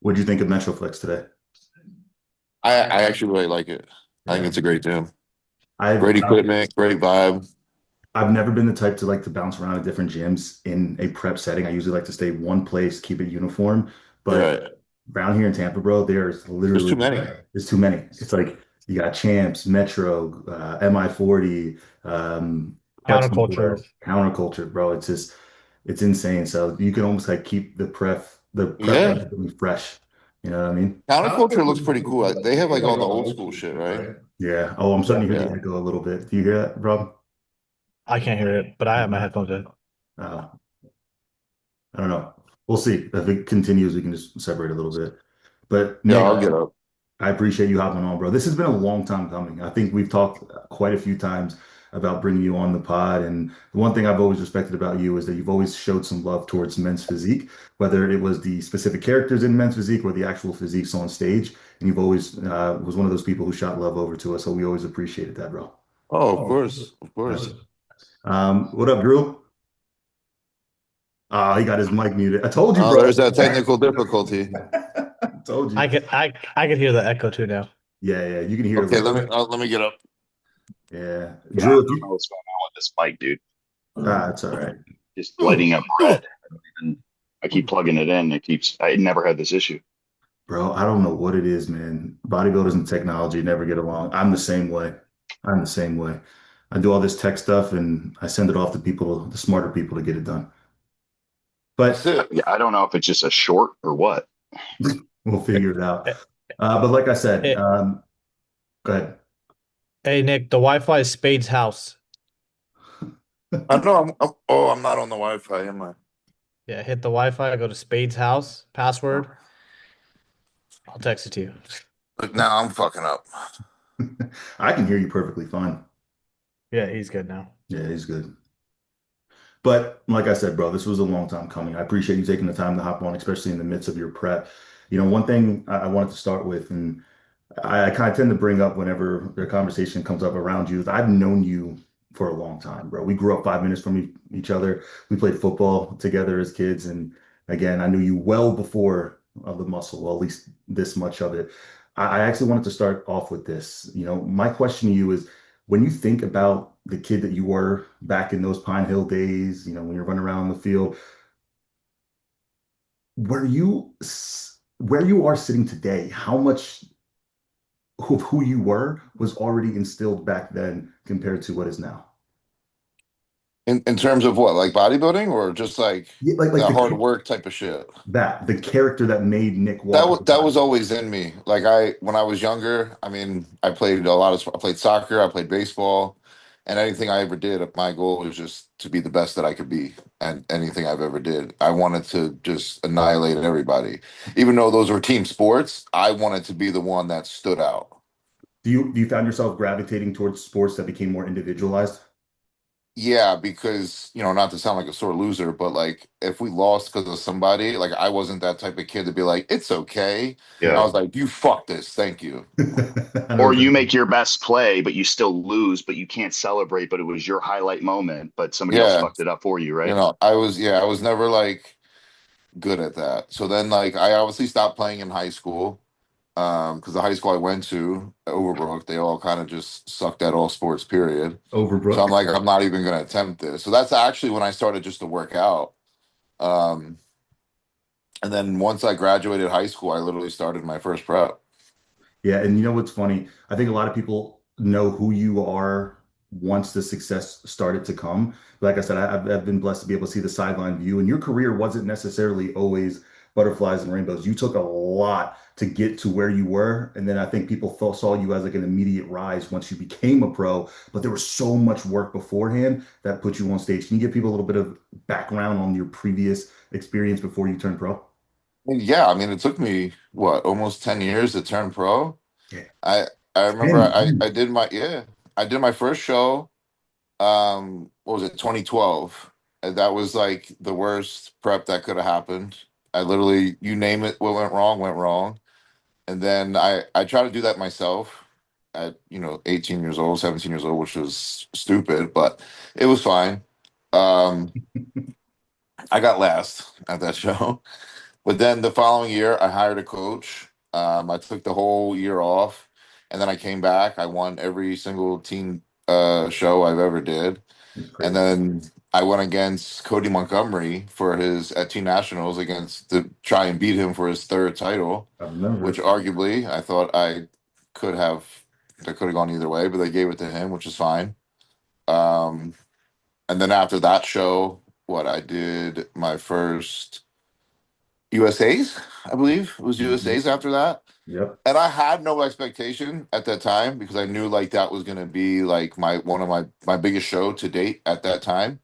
What do you think of Metroflex today? I actually really like it. I think Yeah, it's a great gym. I've Great equipment, great vibe. I've never been the type to like to bounce around at different gyms in a prep setting. I usually like to stay one place, keep it uniform. But Right. around here in Tampa, bro, there's There's literally too many. there's too many. It's like you got Champs, Metro, MI40, Hudson Counterculture. Flow, Counterculture, bro. It's just it's insane. So you can almost like keep the prep Yeah. relatively fresh. You know what I mean? Counterculture looks pretty cool. They have like all the old school shit, right? Yeah. Oh, I'm starting to hear the Yeah. echo a little bit. Do you hear that, Rob? I can't hear it, but I have my headphones in. Uh, I don't know. We'll see. If it continues, we can just separate a little bit. But Yeah, Nick, I'll get up. I appreciate you hopping on, bro. This has been a long time coming. I think we've talked quite a few times about bringing you on the pod. And the one thing I've always respected about you is that you've always showed some love towards men's physique, whether it was the specific characters in men's physique or the actual physiques on stage. And you've always was one of those people who shot love over to us. So we always appreciated that, bro. Oh, of course. Of Nice. course. What up, Drew? He got his mic muted. I told you, Oh, bro. there's that technical difficulty. I told you. I could hear the echo too now. Yeah, yeah, you can hear a Okay, little bit. let me get up. Yeah, Yeah, I Drew, if don't know you, what's going on with this mic, dude. it's all right, Just lighting up red. And I keep plugging it in. I never had this issue. bro. I don't know what it is, man. Bodybuilders and technology never get along. I'm the same way. I'm the same way. I do all this tech stuff and I send it off to people, the smarter people, to get it done. That's But it. Yeah, I don't know if it's just a short or what. we'll figure it out. Hey, But like I said, hey, go ahead. hey, Nick, the Wi-Fi is Spade's house. I know oh, I'm not on the Wi-Fi, am I? Yeah, hit the Wi-Fi, go to Spade's house, password. I'll text it to you. Look, now I'm fucking up. I can hear you perfectly fine. Yeah, he's good now. Yeah, he's good. But like I said, bro, this was a long time coming. I appreciate you taking the time to hop on, especially in the midst of your prep. One thing I wanted to start with, and I kind of tend to bring up whenever the conversation comes up around you, is I've known you for a long time, bro. We grew up 5 minutes from each other. We played football together as kids. And again, I knew you well before of the muscle, well, at least this much of it. I actually wanted to start off with this. My question to you is, when you think about the kid that you were back in those Pine Hill days, when you're running around the field, where you are sitting today, how much of who you were was already instilled back then compared to what is now? In terms of what, like bodybuilding or just like Yeah, like that hard work type of shit? the character that made Nick Walker. That was always in me. Like when I was younger, I mean, I played a lot of I played soccer, I played baseball, and anything I ever did, my goal was just to be the best that I could be. And anything I've ever did, I wanted to just annihilate everybody. Even though those were team sports, I wanted to be the one that stood out. Do you find yourself gravitating towards sports that became more individualized? Yeah, because not to sound like a sore loser, but like if we lost because of somebody, like I wasn't that type of kid to be like, it's okay. I Yeah. was like, you fuck this, thank you. Or 100%. you make your best play, but you still lose, but you can't celebrate, but it was your highlight moment, but somebody else Yeah. fucked it up for you, right? I was never like good at that. So then like I obviously stopped playing in high school. Because the high school I went to, Overbrook, they all kind of just sucked at all sports, period. So I'm Overbrook. like, I'm not even gonna attempt this. So that's actually when I started just to work out. Um, and then once I graduated high school, I literally started my first prep. Yeah, and you know what's funny? I think a lot of people know who you are once the success started to come. Like I said, I've been blessed to be able to see the sideline view, and your career wasn't necessarily always butterflies and rainbows. You took a lot to get to where you were, and then I think people saw you as like an immediate rise once you became a pro, but there was so much work beforehand that put you on stage. Can you give people a little bit of background on your previous experience before you turned pro? And yeah, I mean, it took me what almost 10 years to turn pro. Yeah, I I remember 10 I years. did I did my first show. What was it, 2012? And that was like the worst prep that could have happened. I literally, you name it, what went wrong. And then I tried to do that myself at 18 years old, 17 years old, which was stupid, but it was fine. Um, I got last at that show. But then the following year, I hired a coach. I took the whole year off, and then I came back. I won every single team show I've ever did, It's and crazy. then I went against Cody Montgomery for his at Team Nationals against to try and beat him for his third title, I which remember. arguably I thought could have I could have gone either way, but they gave it to him, which is fine. Um, and then after that show, what I did my first USA's, I believe it was Mhm. USA's after that. Yep. And I had no expectation at that time because I knew like that was gonna be like my one of my biggest show to date at that time.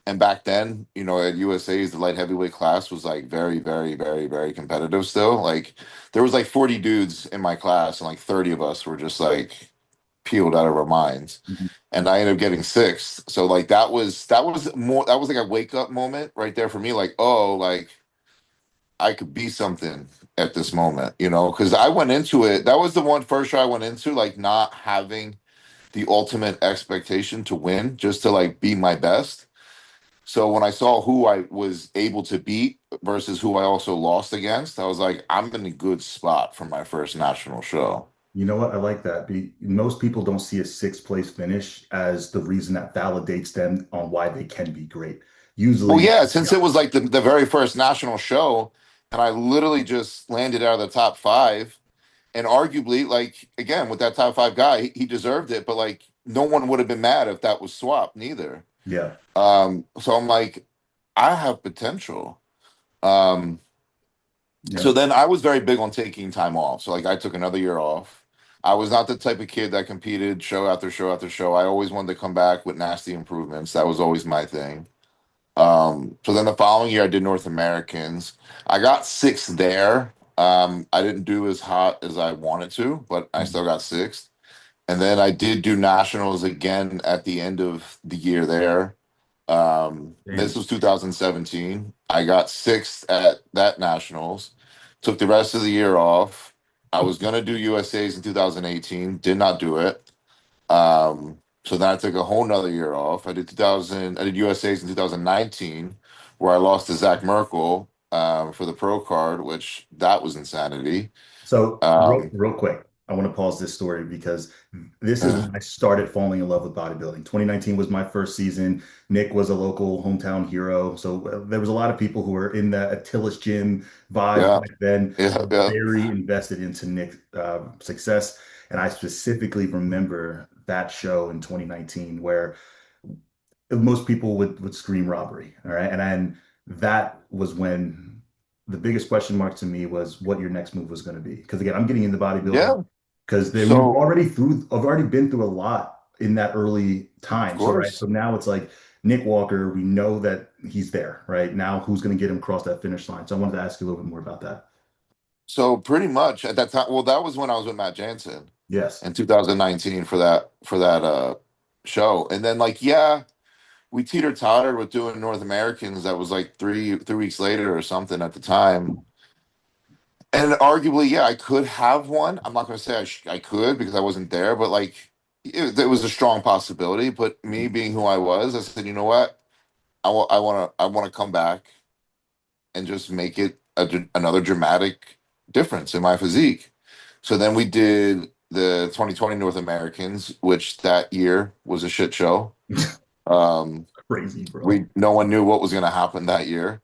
And back then, at USA's, the light heavyweight class was like very, very, very, very competitive still. Like there was like 40 dudes in my class, and like 30 of us were just like peeled out of our minds. Mhm. And I ended up getting sixth. So like that was like a wake up moment right there for me. Like, oh, like I could be something at this moment, because I went into it. That was the one first show I went into, like not having the ultimate expectation to win, just to like be my best. So when I saw who I was able to beat versus who I also lost against, I was like, I'm in a good spot for my first national show. You know what? I like that. Most people don't see a sixth place finish as the reason that validates them on why they can be great. Well, Usually, yeah, yeah, since it was like the very first national show, and I literally just landed out of the top five, and arguably, like again, with that top five guy, he deserved it, but like no one would have been mad if that was swapped, neither. yeah, So I'm like, I have potential. Um, yeah. so then I was very big on taking time off. So like I took another year off. I was not the type of kid that competed show after show after show. I always wanted to come back with nasty improvements. That was always my thing. So then the following year I did North Americans. I got sixth there. I didn't do as hot as I wanted to, but I still got sixth. And then I did do nationals again at the end of the year there. This Damn. was 2017. I got sixth at that nationals. Took the rest of the year off. I was gonna do USA's in 2018. Did not do it. So then I took a whole nother year off. I did USA's in 2019, where I lost to Zach Merkel for the pro card, which that was insanity. So real, Um, real quick, I want to pause this story because this is when I started falling in love with bodybuilding. 2019 was my first season. Nick was a local hometown hero. So there was a lot of people who were in the Attila's gym vibe yeah, back then, yeah, yeah, very invested into Nick's success. And I specifically remember that show in 2019 where most people would scream robbery. All right. And that was when the biggest question mark to me was what your next move was going to be. Because again, I'm getting into bodybuilding yeah. because So I've already been through a lot in that early of time. So right. So course. now it's like Nick Walker, we know that he's there, right? Now who's going to get him across that finish line? So I wanted to ask you a little bit more about that. So pretty much at that time, well, that was when I was with Matt Jansen Yes. in 2019 for that show. And then like, yeah, we teeter tottered with doing North Americans. That was like three weeks later or something at the time. And arguably, yeah, I could have one. I'm not going to say I could because I wasn't there, but like it was a strong possibility. But me being who I was, I said, you know what? I want to come back and just make it another dramatic difference in my physique. So then we did the 2020 North Americans, which that year was a shit show. Um, Crazy, bro. we no one knew what was going to happen that year.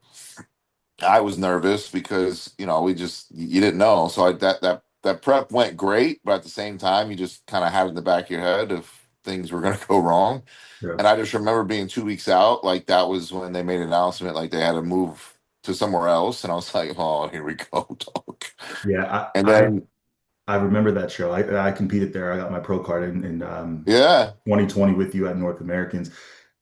I was nervous because we just you didn't know. So that prep went great, but at the same time, you just kind of had in the back of your head if things were going to go wrong. Yeah. And I just remember being 2 weeks out, like that was when they made an announcement, like they had to move to somewhere else, and I was like, oh, here we go, dog. Yeah. And then I remember that show. I competed there. I got my pro card in yeah, 2020 with you at North Americans.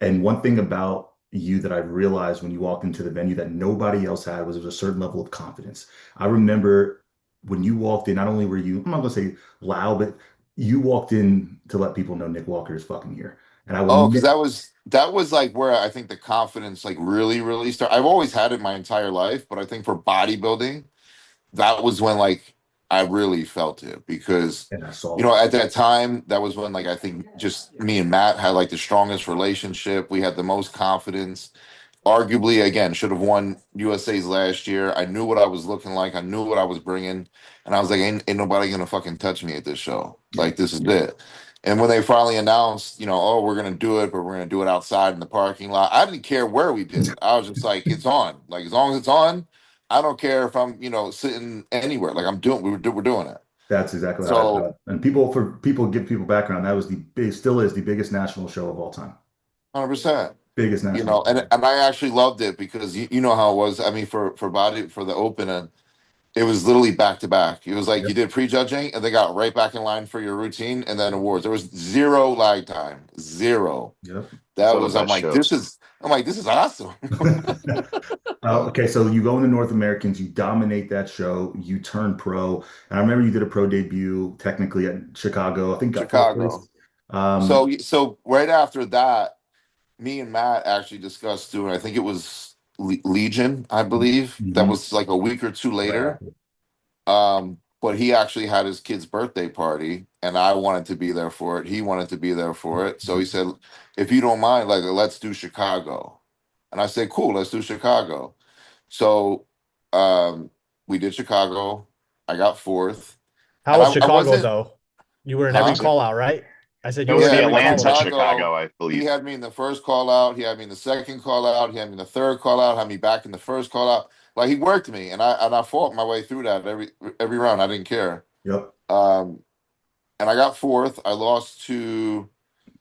And one thing about you that I realized when you walked into the venue that nobody else had was a certain level of confidence. I remember when you walked in, not only were you, I'm not gonna say loud, but you walked in to let people know Nick Walker is fucking here. And I will oh, because never, that was like where I think the confidence like really really started. I've always had it my entire life, but I think for bodybuilding that was when like I really felt it because and I saw it. at that time that was when like I think just me and Matt had like the strongest relationship. We had the most confidence. arguably, again, should have won USA's last year. I knew what I was looking like. I knew what I was bringing, and I was like, ain't nobody gonna fucking touch me at this show. Yeah, Like this is it. And when they finally announced, oh, we're gonna do it, but we're gonna do it outside in the parking lot. I didn't care where we did it. I was just like, it's on. Like as long as it's on, I don't care if I'm, sitting anywhere. Like I'm doing, we're doing it. that's exactly how I So felt. And for people give people background, that was still is the biggest national show of all time. 100%. Biggest national show. And I actually loved it because you know how it was. I mean, for the open, it was literally back to back. It was like you Yep. did prejudging and they got right back in line for your routine and then awards. There was zero lag time. Zero. Yep. That Some of was the best shows. I'm like, this is awesome. Okay, so you go into North Americans, you dominate that show, you turn pro, and I remember you did a pro debut technically at Chicago. I think got fourth Chicago. place. Um, So right after that, me and Matt actually discussed doing, I think it was Legion, I believe. That mhm, was like a week or two right later. after. But he actually had his kid's birthday party, and I wanted to be there for it. He wanted to be there for it. So he Mhm. said, if you don't mind, like, let's do Chicago. And I said, cool, let's do Chicago. So um, we did Chicago. I got fourth. How And was I Chicago wasn't, though? You were in That every huh? was it. call out, right? I said That you were was in the Yeah, every like call Atlanta, out. Chicago, Chicago, I he believe. had me in the first call out. He had me in the second call out. He had me in the third call out. Had me back in the first call out. Like he worked me, and I fought my way through that every round. I didn't care. Yep. Um, and I got fourth. I lost to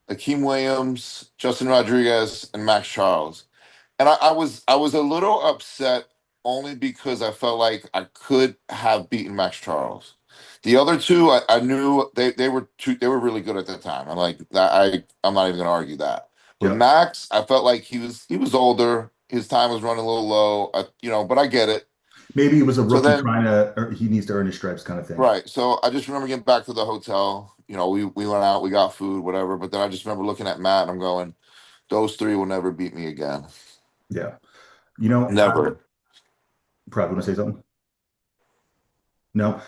Akeem Williams, Justin Rodriguez, and Max Charles. And I was a little upset only because I felt like I could have beaten Max Charles. The other two, I knew they were really good at that time. I'm not even gonna argue that. But Yep. Max, I felt like he was older. His time was running a little low. But I get it. Maybe it was a So rookie then trying to, he needs to earn his stripes kind of thing. Right. So I just remember getting back to the hotel. We went out, we got food, whatever. But then I just remember looking at Matt and I'm going, those three will never beat me again. Yeah. You know, I Never. probably want to say something. No,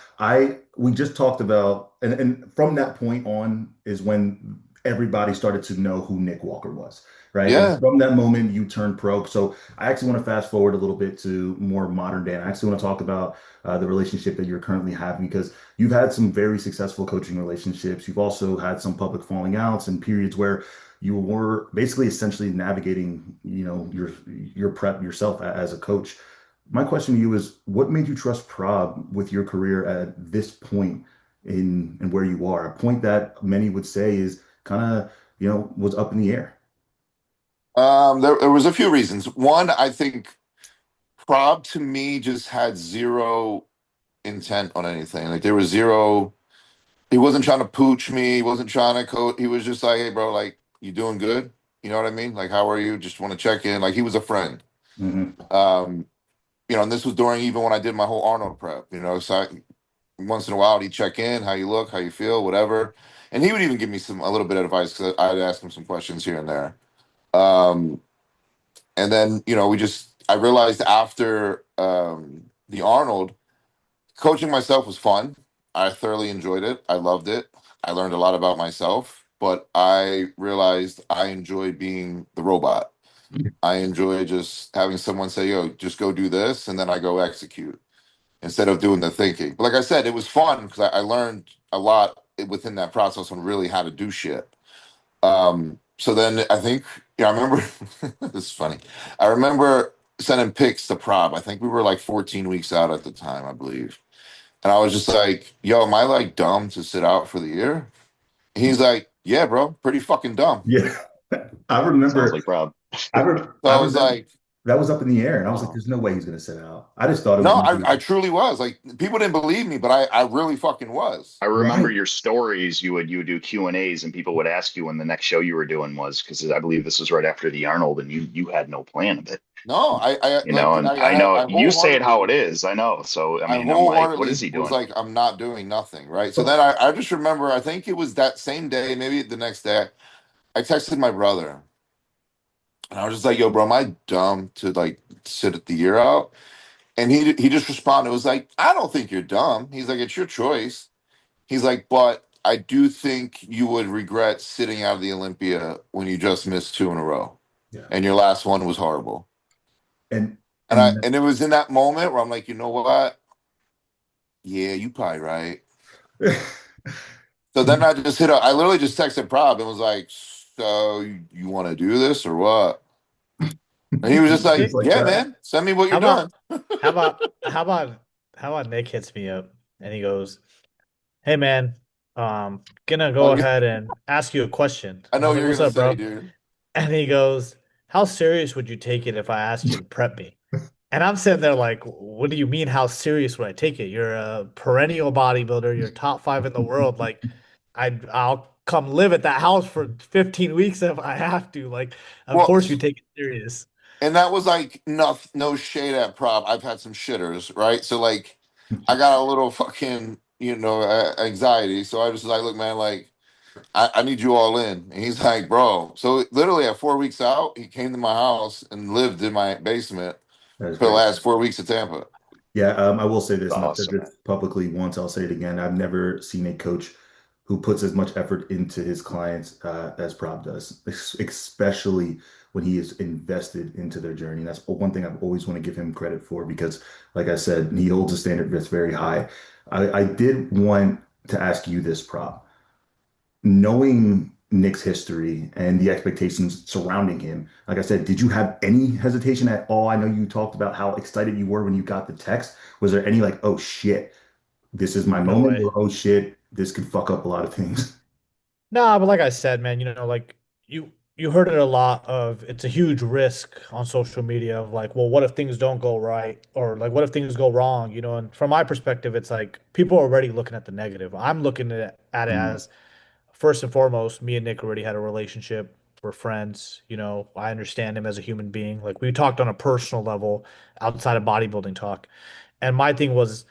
we just talked about, and from that point on is when everybody started to know who Nick Walker was, right? And Yeah. from that moment, you turned pro. So I actually want to fast forward a little bit to more modern day. And I actually want to talk about the relationship that you're currently having because you've had some very successful coaching relationships. You've also had some public falling outs and periods where you were basically essentially navigating, your prep yourself as a coach. My question to you is, what made you trust Prab with your career at this point in where you are? A point that many would say is kind of, was up in the air. There was a few reasons. One, I think Prob to me just had zero intent on anything. Like there was zero, he wasn't trying to pooch me, he wasn't trying to coach. He was just like, hey bro, like you doing good? You know what I mean? Like how are you? Just want to check in. Like he was a friend. Hmm. Um, and this was during even when I did my whole Arnold prep, so once in a while he'd check in, how you look, how you feel, whatever. And he would even give me a little bit of advice because I'd ask him some questions here and there. Um, and then, I realized after the Arnold, coaching myself was fun. I thoroughly enjoyed it. I loved it. I learned a lot about myself, but I realized I enjoy being the robot. I enjoy just having someone say, yo, just go do this, and then I go execute instead of doing the thinking. But like I said, it was fun because I learned a lot within that process on really how to do shit. So then I think, I remember this is funny. I remember sending pics to Prob. I think we were like 14 weeks out at the time, I believe. And I was just like, yo, am I like dumb to sit out for the year? And he's like, yeah, bro, pretty fucking dumb. Yeah. I Sounds remember, like Rob. So I I was remember like, that was up in the air. And I was like, oh. there's no way he's going to sit out. I just thought it was No, going to I be truly was. Like, people didn't believe me, but I really fucking was. I remember right. your stories. You would do Q&As and people would ask you when the next show you were doing was, because I believe this was right after the Arnold and you had no plan of it. No, I like, And I know I you say it how it wholeheartedly is. I know. So I I mean, I'm like, what is wholeheartedly he was doing? like, I'm not doing nothing, right? So Oh, then I just remember, I think it was that same day, maybe the next day, I texted my brother and I was just like, yo, bro, am I dumb to like sit at the year out? And he just responded, it was like, I don't think you're dumb. He's like, it's your choice. He's like, but I do think you would regret sitting out of the Olympia when you just missed two in a row yeah. and your last one was horrible. And And and and it was in that moment where I'm like, you know what? Yeah, you probably right. So then I just hit up. I literally just texted Prab and was like, "So you want to do this or what?" And he was just just like, like "Yeah, that. man, send me what How you're about done." how about how about how about Nick hits me up and he goes, "Hey man, gonna go Oh, yeah, ahead and ask you a question." I And I know was what like, you're "What's gonna up, say, bro?" dude. And he goes, "How serious would you take it if I asked you to prep me?" And I'm sitting there like, "What do you mean? How serious would I take it? You're a perennial bodybuilder. You're top five in the world. Like, I'll come live at that house for 15 weeks if I have to. Like, of Well, course you take it serious." and that was like no shade at Prab. I've had some shitters, right? So like, I got a little fucking anxiety. So I was just like, look, man, like I need you all in. And he's like, bro. So literally at 4 weeks out, he came to my house and lived in my basement That is for the great. last 4 weeks of Tampa. Yeah, I will say It's this, and I've said awesome. this publicly once. I'll say it again. I've never seen a coach who puts as much effort into his clients as Prab does, especially when he is invested into their journey. And that's one thing I've always want to give him credit for because, like I said, he holds a standard that's very high. I did want to ask you this, Prab. Knowing Nick's history and the expectations surrounding him, like I said, did you have any hesitation at all? I know you talked about how excited you were when you got the text. Was there any like, oh shit, this is my No moment, way. or oh shit, this could fuck up a lot of things? No, but like I said, man, like you heard it a lot of it's a huge risk on social media of like, well, what if things don't go right? Or like what if things go wrong? And from my perspective, it's like people are already looking at the negative. I'm looking at it Mm, as first and foremost, me and Nick already had a relationship. We're friends. I understand him as a human being. Like we talked on a personal level outside of bodybuilding talk. And my thing was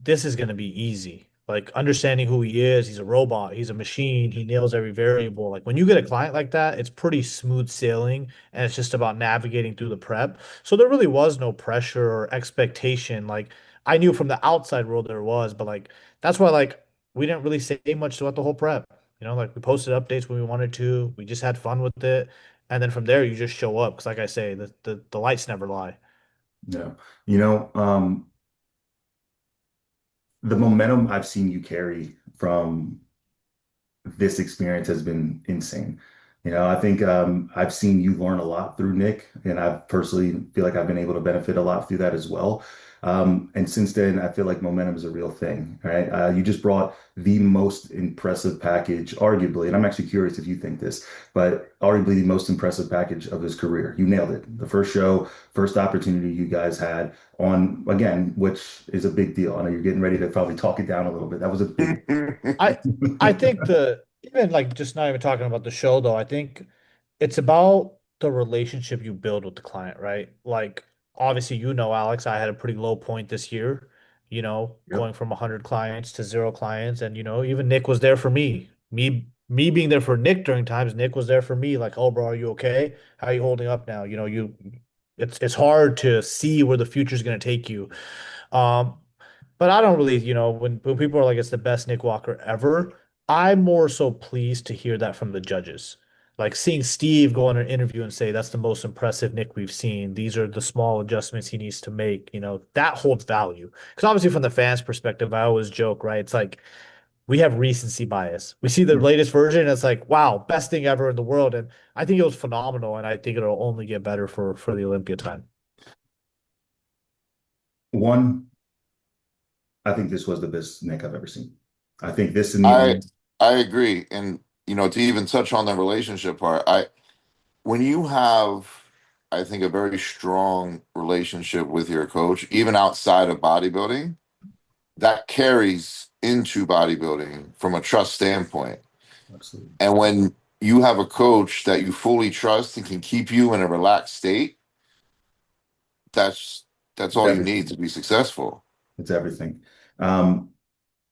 this is going to be easy. Like understanding who he is, he's a robot, he's a machine, he nails every variable. Like when you get a client like that, it's pretty smooth sailing and it's just about navigating through the prep. So there really was no pressure or expectation. Like I knew from the outside world there was, but like that's why like we didn't really say much throughout the whole prep. Like we posted updates when we wanted to. We just had fun with it. And then from there you just show up. Cause like I say, the lights never lie. yeah. You know, the momentum I've seen you carry from this experience has been insane. I think I've seen you learn a lot through Nick, and I personally feel like I've been able to benefit a lot through that as well. And since then, I feel like momentum is a real thing, right? You just brought the most impressive package, arguably, and I'm actually curious if you think this, but arguably the most impressive package of his career. You nailed it. The first show, first opportunity you guys had on, again, which is a big deal. I know you're getting ready to probably talk it down a little bit. That was a big. I I think the even like just not even talking about the show though, I think it's about the relationship you build with the client, right? Like obviously Alex, I had a pretty low point this year, Yep. going from 100 clients to 0 clients and even Nick was there for me. Me being there for Nick during times, Nick was there for me like, "Oh bro, are you okay? How are you holding up now?" It's hard to see where the future is going to take you. Um, but I don't really, when people are like it's the best Nick Walker ever, I'm more so pleased to hear that from the judges. Like seeing Steve go on an interview and say that's the most impressive Nick we've seen. These are the small adjustments he needs to make. That holds value. Because obviously, from the fans' perspective, I always joke, right? It's like we have recency bias. We see the latest version, and it's like, wow, best thing ever in the world. And I think it was phenomenal, and I think it'll only get better for the Olympia time. One, I think this was the best Nick I've ever seen. I think this and the I only. I agree, and to even touch on the relationship part, when you have, I think, a very strong relationship with your coach, even outside of bodybuilding, that carries into bodybuilding from a trust standpoint. Absolutely. And when you have a coach that you fully trust and can keep you in a relaxed state, that's that's It's all you need everything. to be successful. It's everything. Um,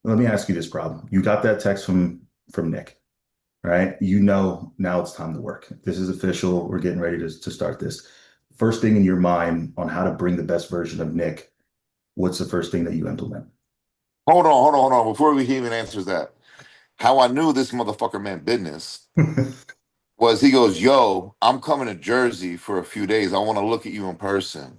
Let me ask you this problem. You got that text from Nick, right? Now it's time to work. This is official. We're getting ready to start this. First thing in your mind on how to bring the best version of Nick, what's the first thing that you implement? Hold on. Before we even answers that, how I knew this motherfucker meant business was he goes, "Yo, I'm coming to Jersey for a few days. I want to look at you in person."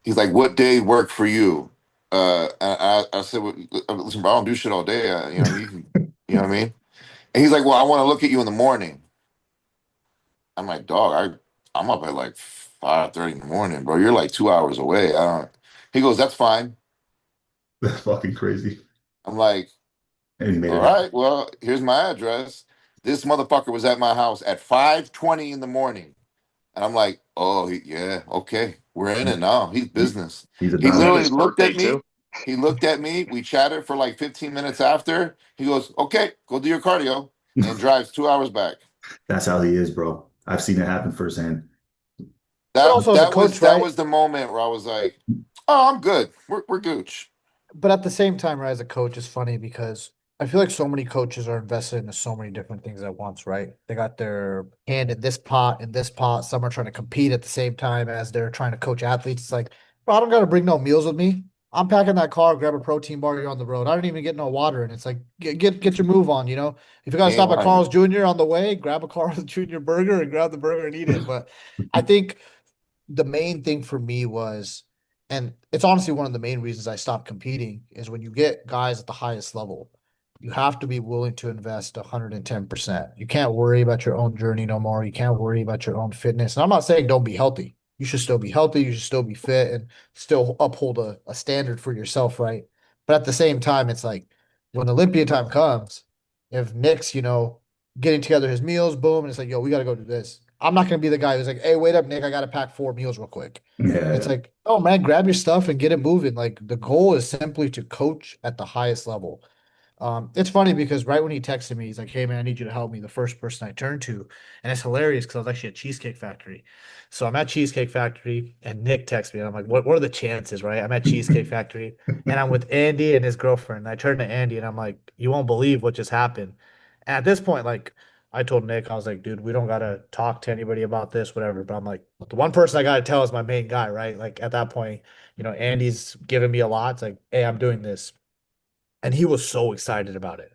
He's like, "What day worked for you?" I said, well, "Listen, bro, I don't do shit all day. You know, you can, you know what I mean?" And he's like, "Well, I want to look at you in the morning." I'm like, "Dog, I'm up at like 5:30 in the morning, bro. You're like 2 hours away. I don't." He goes, "That's fine." That's fucking crazy. I'm like, And he made "All it happen. right, well, here's my address." This motherfucker was at my house at 5:20 in the morning. And I'm like, "Oh, yeah, okay. We're in it now. He's He, business." he's He Was about that it. literally his looked birthday at too? me. He looked at me. We chatted for like 15 minutes after. He goes, "Okay, go do your cardio," and drives 2 hours back. That's how he is, bro. I've seen it happen firsthand. But That also as a that was coach, that right? was the moment where I was like, "Oh, I'm good. We're gooch." But at the same time, right, as a coach, it's funny because I feel like so many coaches are invested into so many different things at once, right? They got their hand in this pot, in this pot. Some are trying to compete at the same time as they're trying to coach athletes. It's like, bro, I don't got to bring no meals with me. I'm packing that car, grab a protein bar, you're on the road. I don't even get no water. And it's like, get your move on, you know? If you got to He ain't stop at lying. Carl's Jr. on the way, grab a Carl's Jr. burger and grab the burger and eat it. But I think the main thing for me was, and it's honestly one of the main reasons I stopped competing, is when you get guys at the highest level, you have to be willing to invest 110%. You can't worry about your own journey no more. You can't worry about your own fitness. And I'm not saying don't be healthy. You should still be healthy. You should still be fit and still uphold a standard for yourself, right? But at the same time, it's like when Olympia time comes, if Nick's, getting together his meals, boom, and it's like, yo, we got to go do this. I'm not going to be the guy who's like, hey, wait up, Nick, I got to pack 4 meals real quick. It's Yeah, like, oh man, grab your stuff and get it moving. Like the goal is simply to coach at the highest level. It's funny because right when he texted me, he's like, "Hey man, I need you to help me." The first person I turned to, and it's hilarious because I was actually at Cheesecake Factory. So I'm at Cheesecake Factory, and Nick texts me, and I'm like, "What are the chances?" Right? I'm at Cheesecake Factory, and I'm with Andy and his girlfriend. And I turn to Andy, and I'm like, "You won't believe what just happened." And at this point, like, I told Nick, I was like, "Dude, we don't gotta talk to anybody about this, whatever." But I'm like, the one person I gotta tell is my main guy, right? Like at that point, Andy's giving me a lot. It's like, "Hey, I'm doing this." And he was so excited about it.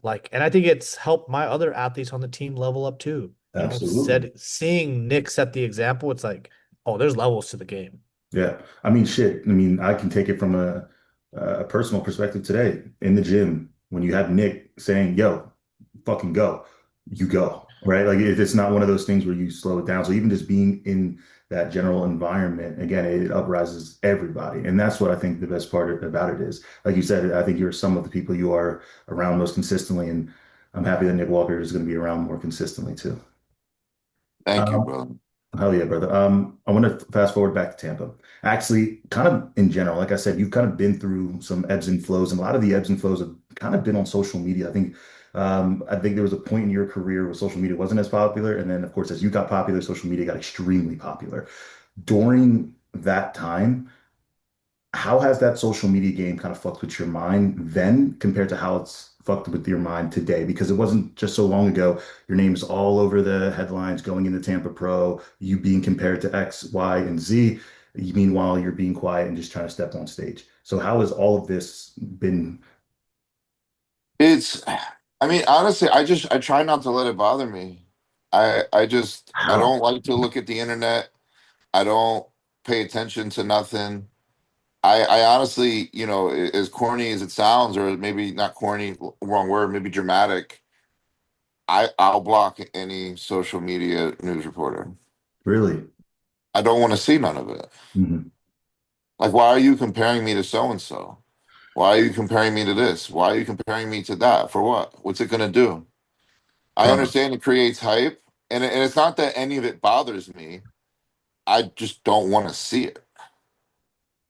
Like, and I think it's helped my other athletes on the team level up too. absolutely. Seeing Nick set the example, it's like, oh, there's levels to the game. Yeah. I mean, shit. I mean, I can take it from a personal perspective today in the gym. When you have Nick saying, yo, fucking go, you go, right? Like it's not one of those things where you slow it down. So even just being in that general environment, again, it uprises everybody. And that's what I think the best part about it is. Like you said, I think you're some of the people you are around most consistently. And I'm happy that Nick Walker is going to be around more consistently too. Thank you, Um, brother. Hell yeah, brother. I want to fast forward back to Tampa. Actually, kind of in general, like I said, you've kind of been through some ebbs and flows, and a lot of the ebbs and flows have kind of been on social media. I think there was a point in your career where social media wasn't as popular, and then of course, as you got popular, social media got extremely popular. During that time, how has that social media game kind of fucked with your mind then compared to how it's fucked with your mind today? Because it wasn't just so long ago, your name's all over the headlines going into Tampa Pro, you being compared to X, Y, and Z. Meanwhile, you're being quiet and just trying to step on stage. So how has all of this been? It's, I mean, honestly, I try not to let it bother me. I How? don't like to look at the internet. I don't pay attention to nothing. I honestly, as corny as it sounds, or maybe not corny, wrong word, maybe dramatic, I'll block any social media news reporter. Really? I don't want to see none of it. Mhm. Like, why are you comparing me to so and so? Why are you comparing me to this? Why are you comparing me to that? For what? What's it gonna do? I Prabh, understand it creates hype, and it's not that any of it bothers me. I just don't want to see it.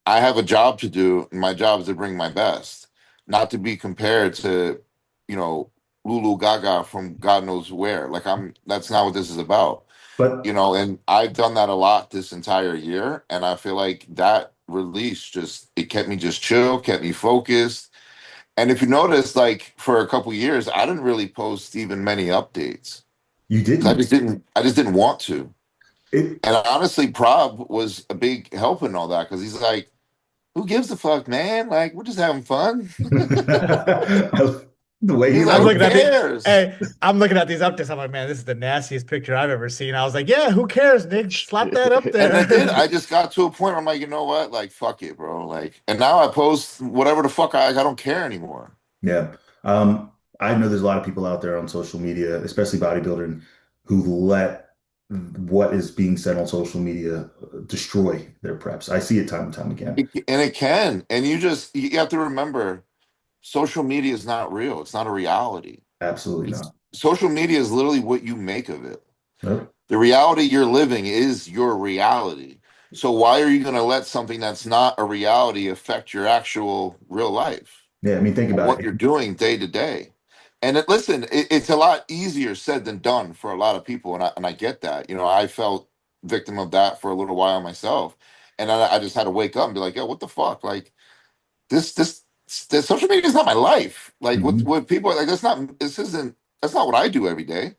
I have a job to do, and my job is to bring my best, not to be compared to, you know, Lulu Gaga from God knows where. Like that's not what this is about. but And I've done that a lot this entire year, and I feel like that release just it kept me just chill, kept me focused. And if you notice, like for a couple years, I didn't really post even many updates you because didn't. I just didn't want to. It And honestly, Prab was a big help in all that because he's like, who gives a fuck, man? Like, we're just having fun. The way he He's like, I'm who loves looking it. at the cares? hey, I'm looking at these updates. I'm like, man, this is the nastiest picture I've ever seen. I was like, yeah, who cares, Nick? Slap that up And I did. there. I just got to a point where I'm like, you know what? Like, fuck it, bro. Like, and now I post whatever the fuck I don't care anymore. Yeah. I know there's a lot of people out there on social media, especially bodybuilding, who let what is being said on social media destroy their preps. I see it time and time again. And it can. And you have to remember, social media is not real. It's not a reality. Absolutely It's not. social media is literally what you make of it. Nope. The reality you're living is your reality. So why are you going to let something that's not a reality affect your actual real life Yeah, I mean, think or about what it. you're doing day to day? And listen, it's a lot easier said than done for a lot of people, and I get that. You know, I felt victim of that for a little while myself, and I just had to wake up and be like, "Yo, what the fuck? Like this social media is not my life. Like Mhm. what people like that's not what I do every day,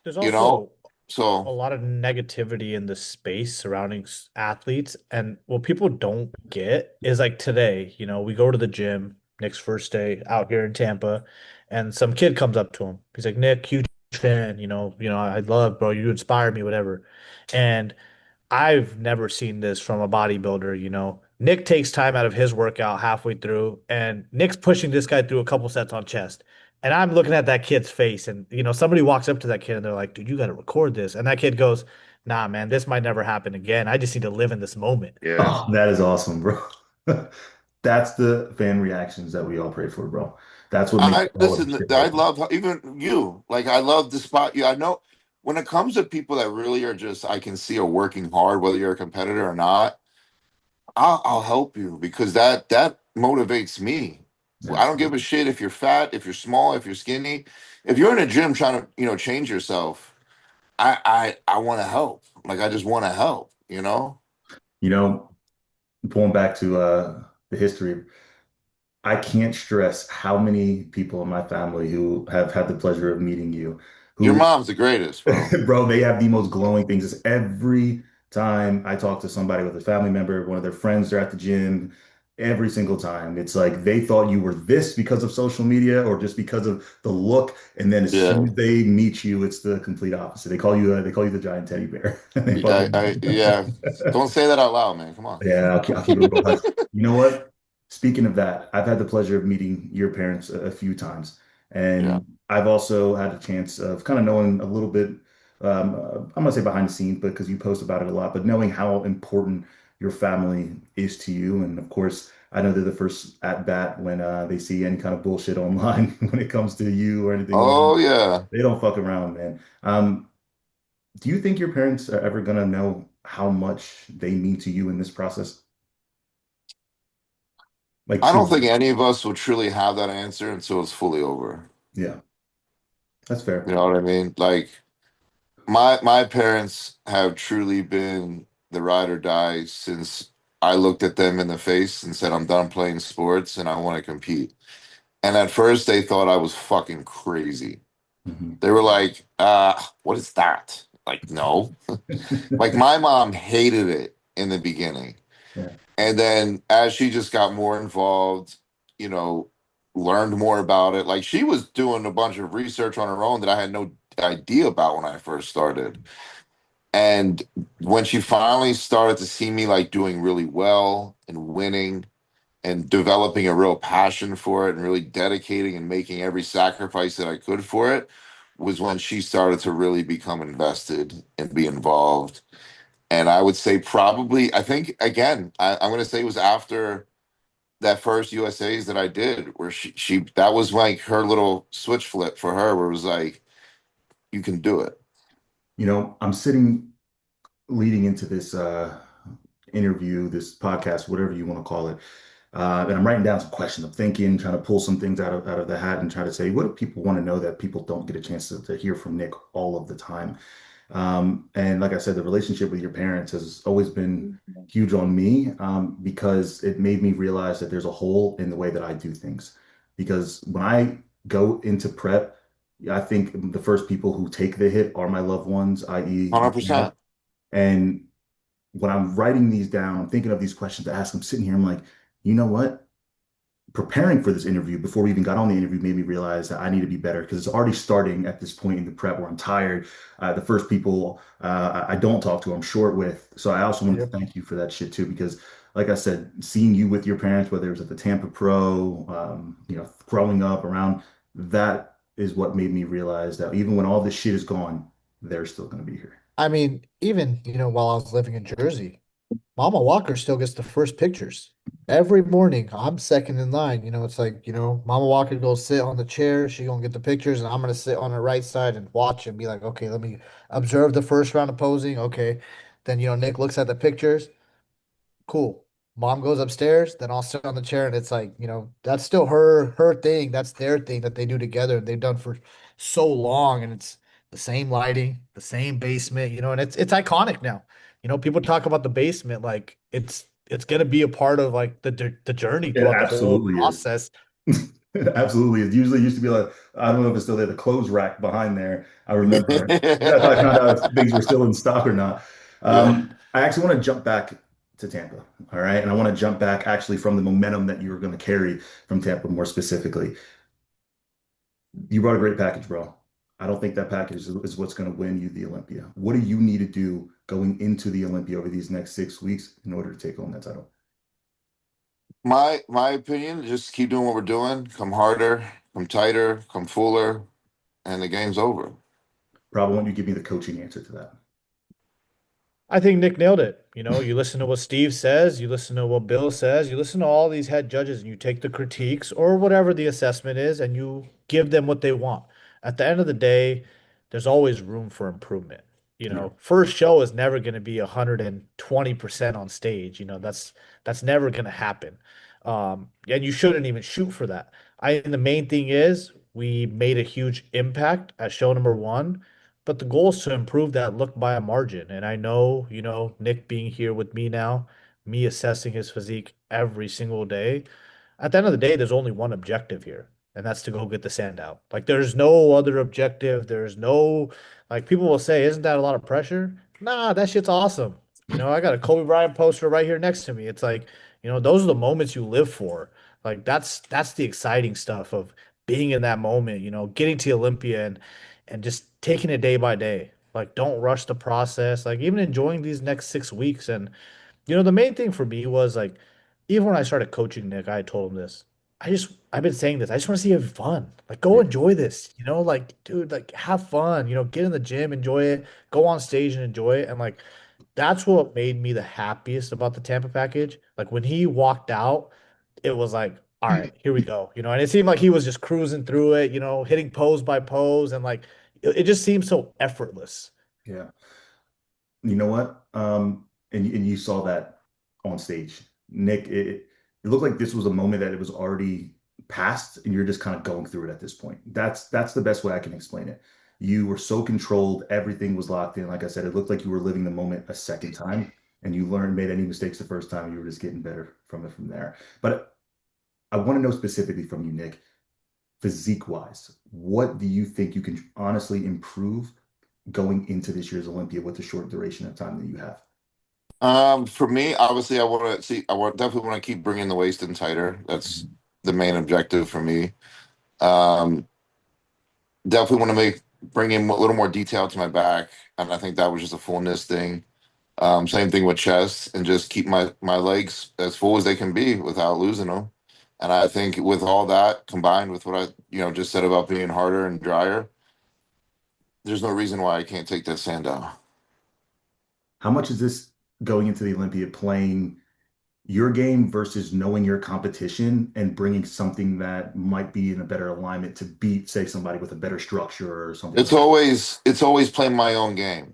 There's you know?" also a So lot of negativity in the space surrounding athletes. And what people don't get is like today, we go to the gym, Nick's first day out here in Tampa, and some kid comes up to him. He's like, Nick, huge fan, I love, bro, you inspire me, whatever. And I've never seen this from a bodybuilder. Nick takes time out of his workout halfway through, and Nick's pushing this guy through a couple sets on chest. And I'm looking at that kid's face, and somebody walks up to that kid and they're like, dude, you got to record this. And that kid goes, nah, man, this might never happen again. I just need to live in this moment. Yeah. Oh, that is awesome, bro. That's the fan reactions that we all pray for, bro. That's what makes I it all listen. I appreciated. love even you. Like I love the spot you. I know when it comes to people that really are just I can see are working hard, whether you're a competitor or not. I'll help you because that motivates me. I don't give a Absolutely. shit if you're fat, if you're small, if you're skinny. If you're in a gym trying to change yourself, I want to help. Like I just want to help. You know. You know, Pulling back to the history, I can't stress how many people in my family who have had the pleasure of meeting you, Your who, mom's the greatest, bro. bro, they have the most glowing things. It's every time I talk to somebody with a family member, one of their friends, they're at the gym, every single time. It's like they thought you were this because of social media or just because of the look, and then as soon Yeah. as they meet you, it's the complete opposite. They call you the giant teddy bear. They Yeah. fucking Don't say that out loud, man. Come on. Yeah, I'll keep it real hush. You know what? Speaking of that, I've had the pleasure of meeting your parents a few times, Yeah. and I've also had a chance of kind of knowing a little bit. I'm gonna say behind the scenes, but because you post about it a lot, but knowing how important your family is to you, and of course, I know they're the first at bat when they see any kind of bullshit online when it comes to you or anything going Oh on. yeah. They don't fuck around, man. Do you think your parents are ever gonna know how much they mean to you in this process? Like I don't truly. think any of us will truly have that answer until it's fully over. Yeah, that's You fair. know what I mean? Like my parents have truly been the ride or die since I looked at them in the face and said, I'm done playing sports and I want to compete. And at first they thought I was fucking crazy. Mhm. They were like, what is that? Like, no. Like my mom hated it in the beginning. Yeah. And then as she just got more involved, you know, learned more about it. Like she was doing a bunch of research on her own that I had no idea about when I first started. And when she finally started to see me like doing really well and winning and developing a real passion for it and really dedicating and making every sacrifice that I could for it was when she started to really become invested and be involved. And I would say probably, I think again, I'm going to say it was after that first USA's that I did, where she that was like her little switch flip for her, where it was like, you can do it. I'm sitting leading into this interview, this podcast, whatever you want to call it. And I'm writing down some questions. I'm thinking, trying to pull some things out of the hat and try to say, what do people want to know that people don't get a chance to hear from Nick all of the time? And like I said, the relationship with your parents has always been huge on me because it made me realize that there's a hole in the way that I do things. Because when I go into prep, I think the first people who take the hit are my loved ones, i.e., my dad. 100%. And when I'm writing these down, I'm thinking of these questions to ask. I'm sitting here, I'm like, you know what? preparing for this interview before we even got on the interview made me realize that I need to be better because it's already starting at this point in the prep where I'm tired. The first people I don't talk to, I'm short with. So I also wanted to Yep. thank you for that shit too, because like I said, seeing you with your parents, whether it was at the Tampa Pro, growing up around, that is what made me realize that even when all this shit is gone, they're still going to be here. I mean, even, while I was living in Jersey, Mama Walker still gets the first pictures. Every morning, I'm second in line. It's like, Mama Walker goes sit on the chair. She gonna get the pictures, and I'm gonna sit on her right side and watch and be like, okay, let me observe the first round of posing. Okay. Then, Nick looks at the pictures. Cool. Mom goes upstairs, then I'll sit on the chair, and it's like, that's still her thing. That's their thing that they do together. They've done for so long, and it's the same lighting, the same basement, and it's iconic now. People talk about the basement like it's gonna be a part of like the journey It throughout the whole absolutely is. process. Absolutely. It usually used to be like, I don't know if it's still there, the clothes rack behind there. I remember. That's how I found out if things were still in stock or not. Yeah. I actually want to jump back to Tampa. All right. And I want to jump back actually from the momentum that you were going to carry from Tampa more specifically. You brought a great package, bro. I don't think that package is what's going to win you the Olympia. What do you need to do going into the Olympia over these next 6 weeks in order to take home that title? My opinion, just keep doing what we're doing. Come harder, come tighter, come fuller, and the game's over. Probably want you to give me the coaching answer to that. I think Nick nailed it. You listen to what Steve says, you listen to what Bill says, you listen to all these head judges, and you take the critiques or whatever the assessment is, and you give them what they want. At the end of the day, there's always room for improvement. Yeah. First show is never going to be 120% on stage. That's never going to happen. And you shouldn't even shoot for that. The main thing is we made a huge impact at show number one, but the goal is to improve that look by a margin. And I know, Nick being here with me now, me assessing his physique every single day. At the end of the day, there's only one objective here, and that's to go get the sand out. Like, there's no other objective. There's no, like, people will say, isn't that a lot of pressure? Nah, that shit's awesome. I got a Kobe Bryant poster right here next to me. It's like, those are the moments you live for. Like, that's the exciting stuff of being in that moment, getting to Olympia and just taking it day by day. Like, don't rush the process. Like, even enjoying these next 6 weeks. And, the main thing for me was like, even when I started coaching Nick, I told him this. I've been saying this. I just want to see you have fun. Like, go Yeah. enjoy this. Like, dude, like, have fun. Get in the gym, enjoy it. Go on stage and enjoy it. And like, that's what made me the happiest about the Tampa package. Like, when he walked out, it was like, all right, here we go. And it seemed like he was just cruising through it. Hitting pose by pose, and like, it just seemed so effortless. Yeah. You know what? And you saw that on stage. Nick, it looked like this was a moment that it was already past, and you're just kind of going through it at this point. That's the best way I can explain it. You were so controlled, everything was locked in. Like I said, it looked like you were living the moment a second time, and you learned, made any mistakes the first time, you were just getting better from it from there. But I want to know specifically from you, Nick, physique wise, what do you think you can honestly improve going into this year's Olympia with the short duration of time that you have? For me, obviously, I want definitely want to keep bringing the waist in tighter. That's the main objective for me. Um, Definitely want to bring in a little more detail to my back, and I think that was just a fullness thing. Same thing with chest, and just keep my legs as full as they can be without losing them. And I think with all that combined with what I just said about being harder and drier, there's no reason why I can't take that sand out. How much is this going into the Olympia playing your game versus knowing your competition and bringing something that might be in a better alignment to beat, say, somebody with a better structure or something like that? It's always playing my own game.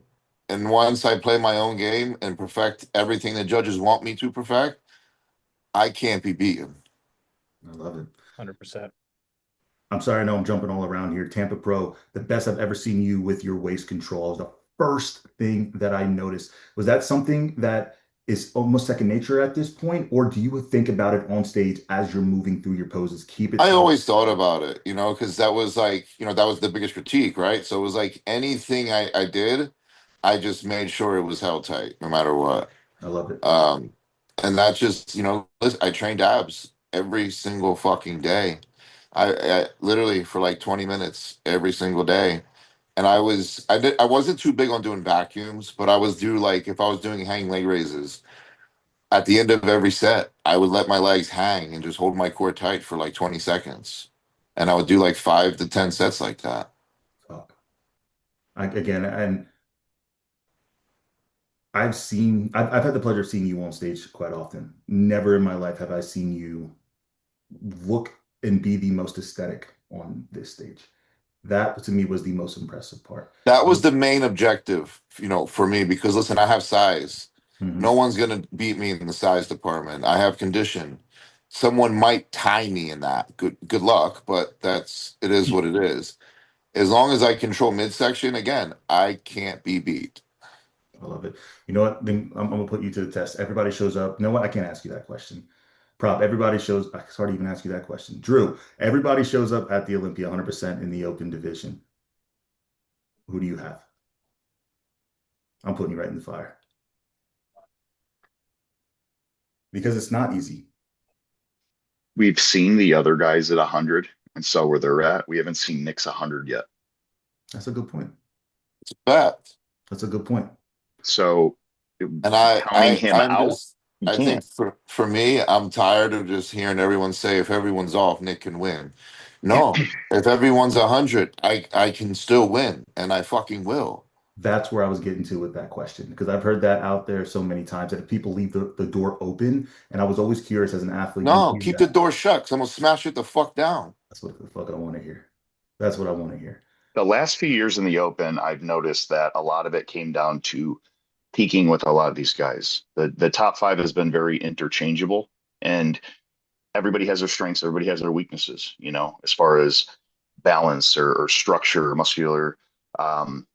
And once I play my own game and perfect everything the judges want me to perfect, I can't be beaten. I love it. 100%. I'm sorry, I know I'm jumping all around here. Tampa Pro, the best I've ever seen you with your waist control was the first thing that I noticed. Was that something that is almost second nature at this point, or do you think about it on stage as you're moving through your poses? Keep it I tight. always thought about it, because that was like, that was the biggest critique, right? So it was like anything I did, I just made sure it was held tight no matter what. I love it. Um, and that's just, listen, I trained abs. every single fucking day. I literally for like 20 minutes every single day. And I wasn't too big on doing vacuums, but I was do like if I was doing hang leg raises at the end of every set, I would let my legs hang and just hold my core tight for like 20 seconds. And I would do like 5 to 10 sets like that. Fuck. Again, and I've had the pleasure of seeing you on stage quite often. Never in my life have I seen you look and be the most aesthetic on this stage. That to me was the most impressive part. That was the main objective, for me, because listen, I have size. No Mhm. one's gonna beat me in the size department. I have condition. Someone might tie me in that. Good luck, but it is what it is. As long as I control midsection, again, I can't be beat. I love it. You know what? Then I'm gonna put you to the test. Everybody shows up. You know what? I can't ask you that question. Prop, everybody shows. It's hard to even ask you that question. Drew, everybody shows up at the Olympia 100% in the open division. Who do you have? I'm putting you right in the fire because it's not easy. We've seen the other guys at 100 and saw where they're at. We haven't seen Nick's 100 yet. That's a good point. It's a fact. That's a good point. So And counting him I'm out, just you I think can't. for me, I'm tired of just hearing everyone say if everyone's off, Nick can win. No, if everyone's 100, I can still win, and I fucking will. That's where I was getting to with that question because I've heard that out there so many times that if people leave the door open, and I was always curious as an athlete, you No, hear keep the that. door shut, 'cause I'm gonna smash it the fuck down. That's what the fuck I want to hear. That's what I want to hear. The last few years in the Open, I've noticed that a lot of it came down to peaking with a lot of these guys. The top five has been very interchangeable, and everybody has their strengths, everybody has their weaknesses, as far as balance or structure or muscular, um,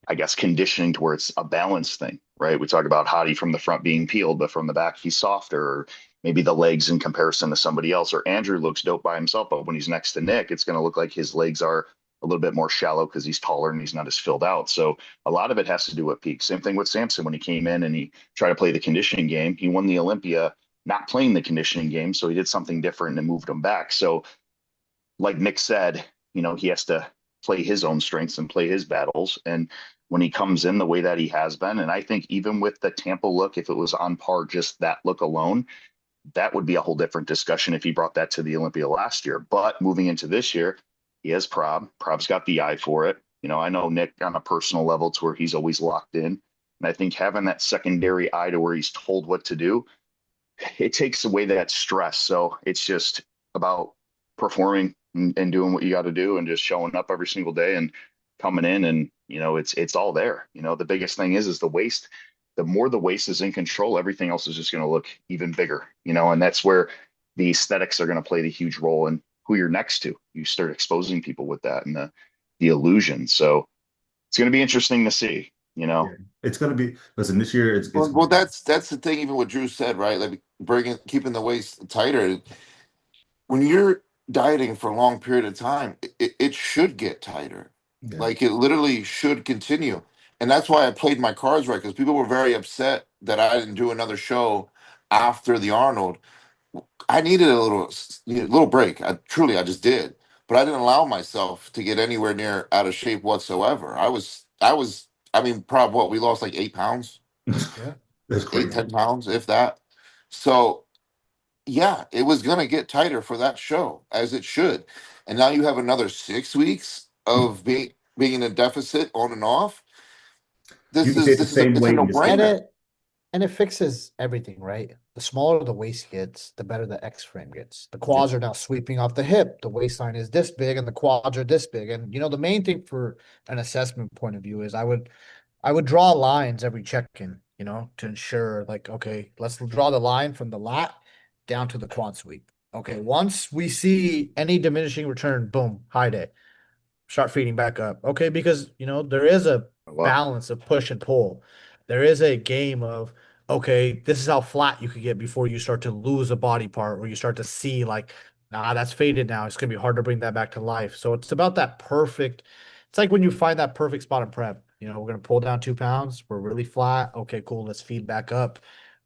I guess, conditioning to where it's a balance thing, right? We talk about Hottie from the front being peeled, but from the back he's softer, or maybe the legs in comparison to somebody else, or Andrew looks dope by himself, but when he's next to Nick, it's going to look like his legs are a little bit more shallow because he's taller and he's not as filled out. So a lot of it has to do with peak. Same thing with Samson when he came in and he tried to play the conditioning game. He won the Olympia not playing the conditioning game, so he did something different and moved him back. So like Nick said, he has to play his own strengths and play his battles. And when he comes in the way that he has been, and I think even with the Tampa look, if it was on par, just that look alone, that would be a whole different discussion if he brought that to the Olympia last year. But moving into this year, he has Prab. Prab's got the eye for it. I know Nick on a personal level to where he's always locked in. And I think having that secondary eye to where he's told what to do, it takes away that stress. So it's just about performing and doing what you got to do and just showing up every single day and coming in and it's all there. The biggest thing is the waist. The more the waist is in control, everything else is just going to look even bigger. And that's where the aesthetics are going to play the huge role in who you're next to. You start exposing people with that and the illusion. So it's going to be interesting to see. Yeah. It's gonna be, listen, this year it's Well, that's the thing. Even what Drew said, right? Like keeping the waist tighter. When you're dieting for a long period of time, it should get tighter. yeah. Like it literally should continue. And that's why I played my cards right because people were very upset that I didn't do another show after the Arnold. I needed a little break. I just did, but I didn't allow myself to get anywhere near out of shape whatsoever. I was. I mean, probably what we lost like 8 pounds, Yeah. That's eight, crazy. 10 pounds, if that. So yeah, it was going to get tighter for that show as it should. And now you have another 6 weeks of being in a deficit on and off. You This can stay is the this is a same it's a weight no in the same. And brainer. it fixes everything, right? The smaller the waist gets, the better the X frame gets. The Yep. quads are now sweeping off the hip. The waistline is this big and the quads are this big. And the main thing for an assessment point of view is I would draw lines every check-in, to ensure like, okay, let's draw the line from the lat down to the quad sweep. Okay, once we see any diminishing return, boom, high day, start feeding back up. Okay, because there is a Well, balance of push and pull. There is a game of okay, this is how flat you could get before you start to lose a body part, or you start to see like, nah, that's faded now. It's gonna be hard to bring that back to life. So it's about that perfect. It's like when you find that perfect spot in prep. We're gonna pull down 2 pounds. We're really flat. Okay, cool. Let's feed back up.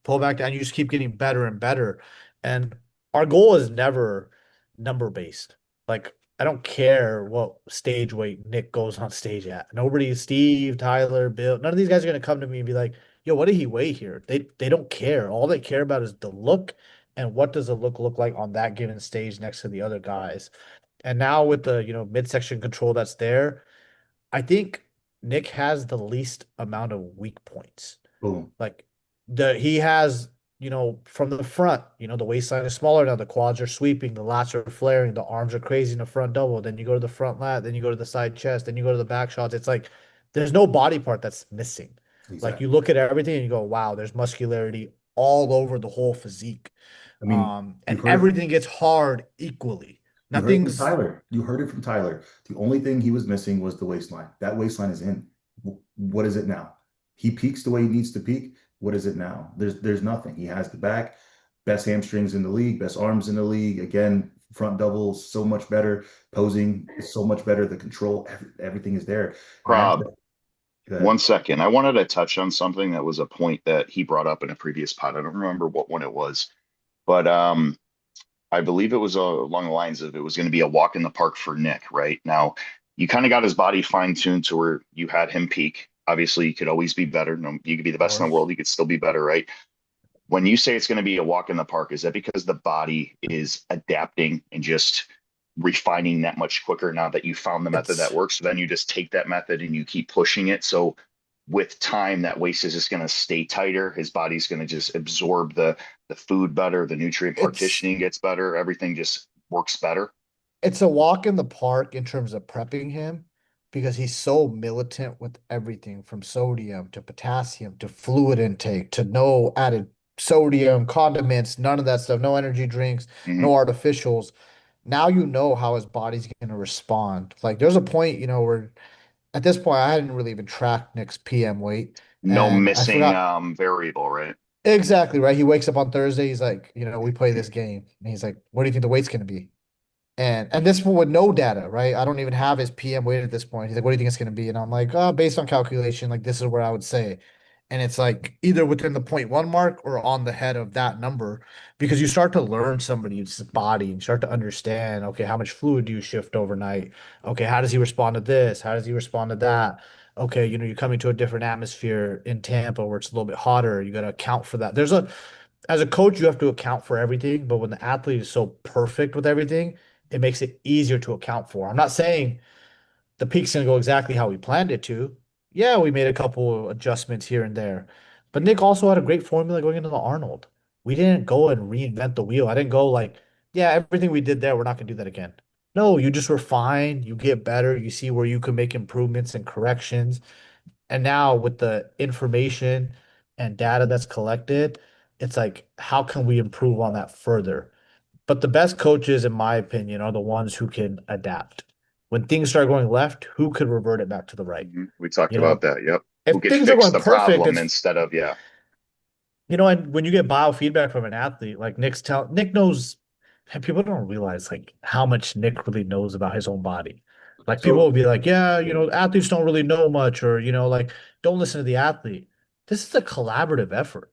Pull back down. You just keep getting better and better. And our goal is never number based. Like, I don't care what stage weight Nick goes on stage at. Nobody, Steve, Tyler, Bill, none of these guys are gonna come to me and be like, "Yo, what did he weigh here?" They don't care. All they care about is the look and what does the look like on that given stage next to the other guys. And now with the midsection control that's there, I think Nick has the least amount of weak points. Boom. Like he has, from the front, the waistline is smaller now, the quads are sweeping, the lats are flaring, the arms are crazy in the front double. Then you go to the front lat, then you go to the side chest, then you go to the back shots. It's like there's no body part that's missing. Like you Exactly. look at everything and you go, wow, there's muscularity all over the whole physique. I mean, And you've heard it. everything gets hard equally. You heard it from Nothing's Tyler. You heard it from Tyler. The only thing he was missing was the waistline. That waistline is in. What is it now? He peaks the way he needs to peak. What is it now? There's nothing. He has the back, best hamstrings in the league, best arms in the league. Again, front double so much better. Posing is so much better. The control, everything is there. And Prob, that, 1 second. I wanted to touch on something that was a point that he brought up in a previous pod. I don't remember what one it was, but I believe it was along the lines of it was going to be a walk in the park for Nick. Right now, you kind of got his body fine tuned to where you had him peak. Obviously, you could always be better. No, you could be the best in the course. world. You could still be better, right? When you say it's going to be a walk in the park, is that because the body is adapting and just refining that much quicker now that you found the method that It's works? So then you just take that method and you keep pushing it. So with time, that waist is just going to stay tighter. His body's going to just absorb the food better. The nutrient it's partitioning gets better. Everything just works better. it's a walk in the park in terms of prepping him because he's so militant with everything from sodium to potassium to fluid intake to no added sodium, condiments, none of that stuff, no energy drinks, no Hmm. artificials. Now you know how his body's going to respond. Like there's a point, where at this point I hadn't really even tracked Nick's PM weight No and I missing forgot variable, right? exactly right. He wakes up on Thursday, he's like, we play this game. And he's like, what do you think the weight's going to be? And this one with no data, right? I don't even have his PM weight at this point. He's like, what do you think it's going to be? And I'm like, oh, based on calculation, like this is where I would say. And it's like either within the point one mark or on the head of that number because you start to learn somebody's body and start to understand, okay, how much fluid do you shift overnight? Okay, how does he respond to this? How does he respond to that? Okay, you're coming to a different atmosphere in Tampa where it's a little bit hotter. You got to account for that. As a coach, you have to account for everything, but when the athlete is so perfect with everything, it makes it easier to account for. I'm not saying the peak's going to go exactly how we planned it to. Yeah, we made a couple of adjustments here and there. But Nick also had a great formula going into the Arnold. We didn't go and reinvent the wheel. I didn't go like, yeah, everything we did there, we're not going to do that again. No, you just refine, you get better, you see where you can make improvements and corrections. And now with the information and data that's collected, it's like, how can we improve on that further? But the best coaches, in my opinion, are the ones who can adapt. When things start going left, who could revert it back to the right? Hmm. We talked You about know, that. Yep. if Who could things are fix going the perfect, problem it's instead of, yeah. and when you get biofeedback from an athlete, like Nick knows, and people don't realize like how much Nick really knows about his own body. Like people will so be like, yeah, athletes don't really know much, or like don't listen to the athlete. This is a collaborative effort.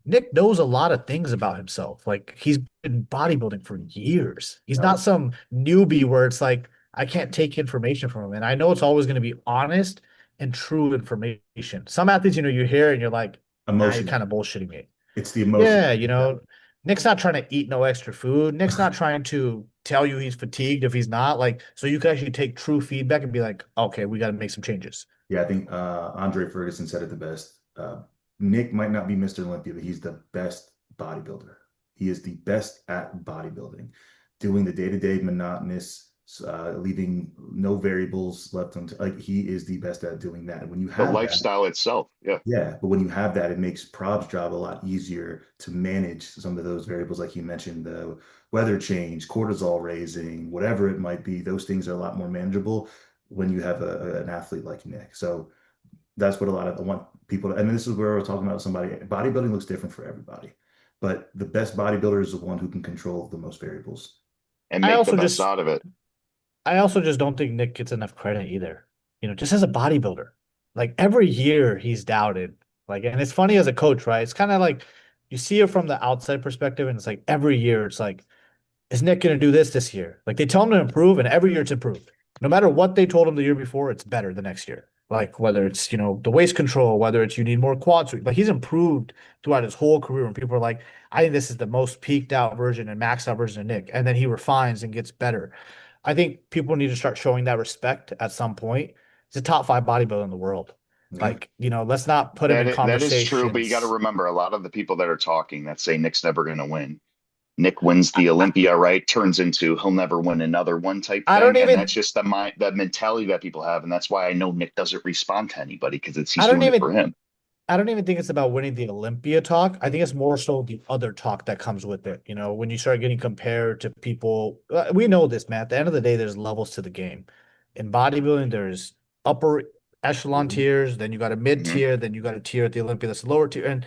Nick knows a lot of things about himself. Like he's been bodybuilding for years. He's not no, some newbie where it's like I can't take information from him. And I know it's always going to be honest and true information. Some athletes, you hear and you're like, nah, you're emotion. kind of bullshitting me. It's the emotion. Yeah, Nick's not trying to eat no extra food. Nick's not trying to tell you he's fatigued if he's not. Like, so you can actually take true feedback and be like, okay, we got to make some changes. Yeah, I think Andre Ferguson said it the best. Nick might not be Mr. Olympia, but he's the best bodybuilder. He is the best at bodybuilding, doing the day-to-day monotonous, leaving no variables left on. Like he is the best at doing that. And when you The have that, lifestyle itself. Yeah. yeah, but when you have that, it makes Prob's job a lot easier to manage some of those variables, like you mentioned, the weather change, cortisol raising, whatever it might be. Those things are a lot more manageable when you have an athlete like Nick. So that's what a lot of I want people to, and this is where we're talking about somebody. Bodybuilding looks different for everybody, but the best bodybuilder is the one who can control the most variables. And I make the also best just out of it. I also just don't think Nick gets enough credit either. Just as a bodybuilder. Like every year he's doubted. Like, and it's funny as a coach, right? It's kind of like you see it from the outside perspective, and it's like every year, it's like, is Nick going to do this year? Like they tell him to improve, and every year it's improved. No matter what they told him the year before, it's better the next year. Like whether it's the waist control, whether it's you need more quad sweep, like he's improved throughout his whole career. And people are like, I think this is the most peaked out version and maxed out version of Nick, and then he refines and gets better. I think people need to start showing that respect at some point. He's a top five bodybuilder in the world. Yeah. Like let's not put him in That is true, but you got to conversations. remember a lot of the people that are talking that say Nick's never going to win. Nick wins the Olympia, right? Turns into he'll never win another one type I don't thing, and that's even just the mind, that mentality that people have, and that's why I know Nick doesn't respond to anybody because it's I he's don't doing it for even him. I don't even think it's about winning the Olympia talk. I think it's more so the other talk that comes with it. When you start getting compared to people, we know this, man. At the end of the day, there's levels to the game. In bodybuilding, there's upper echelon Mhm. tiers, then you got a mid Hmm. tier, then you got a tier at the Olympia that's a lower tier. And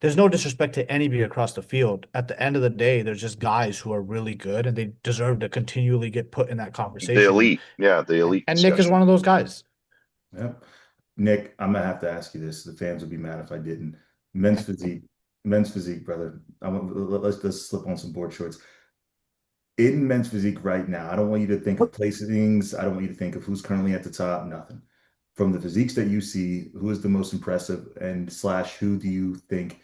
there's no disrespect to anybody across the field. At the end of the day, there's just guys who are really good and they deserve to continually get put in that The conversation. elite, yeah, the elite And Nick is one discussion. of those guys. Yep. Nick, I'm gonna have to ask you this. The fans would be mad if I didn't. Men's physique, men's physique, brother. Let's slip on some board shorts. In men's physique right now, I don't want you to think of placings. I don't want you to think of who's currently at the top, nothing. From the physiques that you see, who is the most impressive and slash who do you think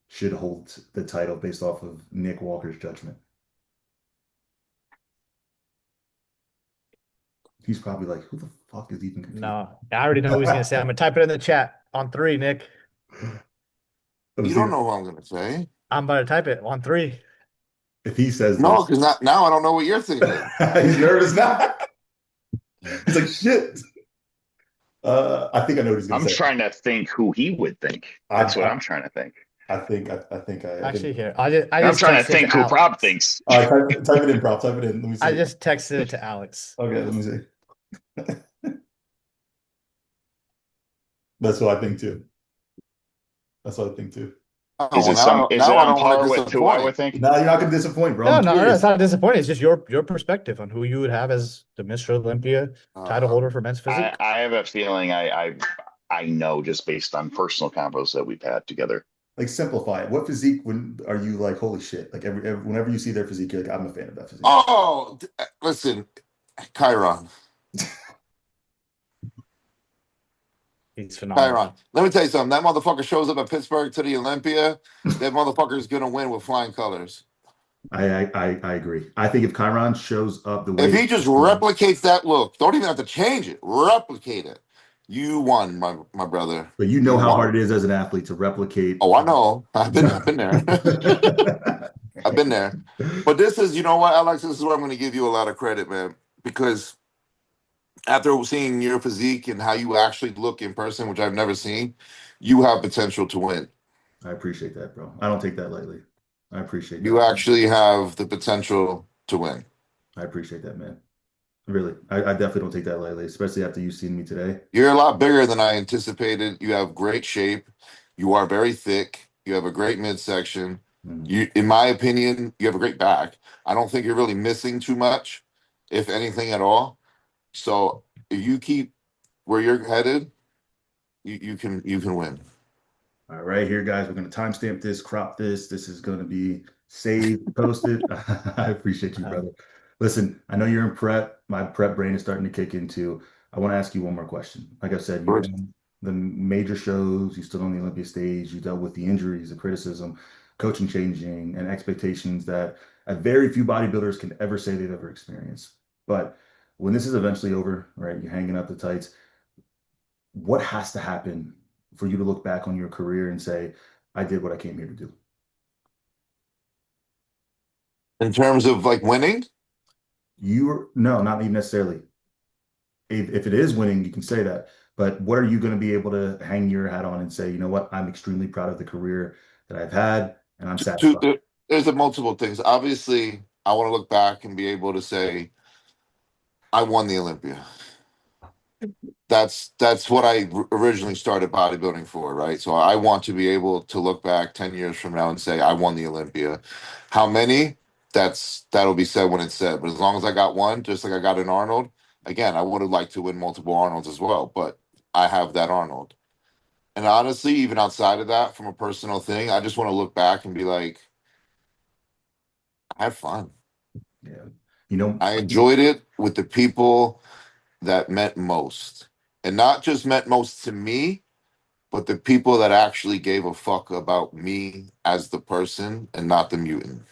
should hold the title based off of Nick Walker's judgment? He's probably like, who the fuck is even competing? No, I already know what he's gonna say. I'm gonna type it in the chat on three, Nick. Let me You see don't know who I'm gonna say. I'm about to type it on three. if he says No, this. because now I don't know what you're thinking. He's nervous now. He's like, shit. I think I know what he's gonna I'm say. trying to think who he would think. I, That's what I, I'm trying to think. I think. Actually, here I I'm just trying to texted it think to who Prab Alex. thinks. All right, type it in, prop. Type it in. Let me I see. just texted it to Alex. Okay, let me see. That's what I think too. That's what I think too. Oh, Is well, it some? Is now it I on don't want par to with who I disappoint. would think? Now you're not gonna disappoint, bro. No, I'm no, it's curious. not disappointing. It's just your perspective on who you would have as the Mr. Olympia title Uh, holder for men's physique. I have a feeling I know just based on personal combos that we've had together. Like simplify it. What physique when are you like, holy shit? Like whenever you see their physique, you're like, I'm a fan of that physique. oh, listen, Chiron. He's phenomenal. Chiron. Let me tell you something. That motherfucker shows up at Pittsburgh to the Olympia. That motherfucker's gonna win with flying colors. I agree. I think if Chiron shows up the If way he just replicates that look, don't even have to change it. Replicate it. You won, my brother. but you know You how won. hard it is as an athlete to replicate. Oh, I know. I've been there. I've been there. But this is, you know what, Alex, this is where I'm gonna give you a lot of credit, man. Because after seeing your physique and how you actually look in person, which I've never seen, you have potential to win. I appreciate that, bro. I don't take that lightly. I appreciate You that. actually have the potential to win. I appreciate that, man. Really, I definitely don't take that lightly, especially after you've seen me today. You're a lot bigger than I anticipated. You have great shape. You are very thick. You have a great midsection. Mm. You, in my opinion, you have a great back. I don't think you're really missing too much, if anything at all. So if you keep where you're headed, you can win. All right, here, guys, we're going to timestamp this, crop this. This is going to be saved, posted. I appreciate you, Um, brother. Listen, I know you're in prep. My prep brain is starting to kick into. I want to ask you one more question. Like I said, you've done the major shows, you stood on the Olympia stage, you dealt with the injuries, the criticism, coaching changing, and expectations that very few bodybuilders can ever say they've ever experienced. But when this is eventually over, right, you're hanging up the tights, what has to happen for you to look back on your career and say, I did what I came here to do? In terms of like winning, No, not even necessarily. If it is winning, you can say that. But what are you going to be able to hang your hat on and say, you know what, I'm extremely proud of the career that I've had and I'm satisfied. there's a multiple things. Obviously, I want to look back and be able to say I won the Olympia. That's what I originally started bodybuilding for, right? So I want to be able to look back 10 years from now and say I won the Olympia. How many? That'll be said when it's said. But as long as I got one, just like I got an Arnold, again, I would have liked to win multiple Arnolds as well, but I have that Arnold. And honestly, even outside of that, from a personal thing, I just want to look back and be like, I had fun. Yeah. You know, I enjoyed it with the people that meant most. And not just meant most to me, but the people that actually gave a fuck about me as the person and not the mutant.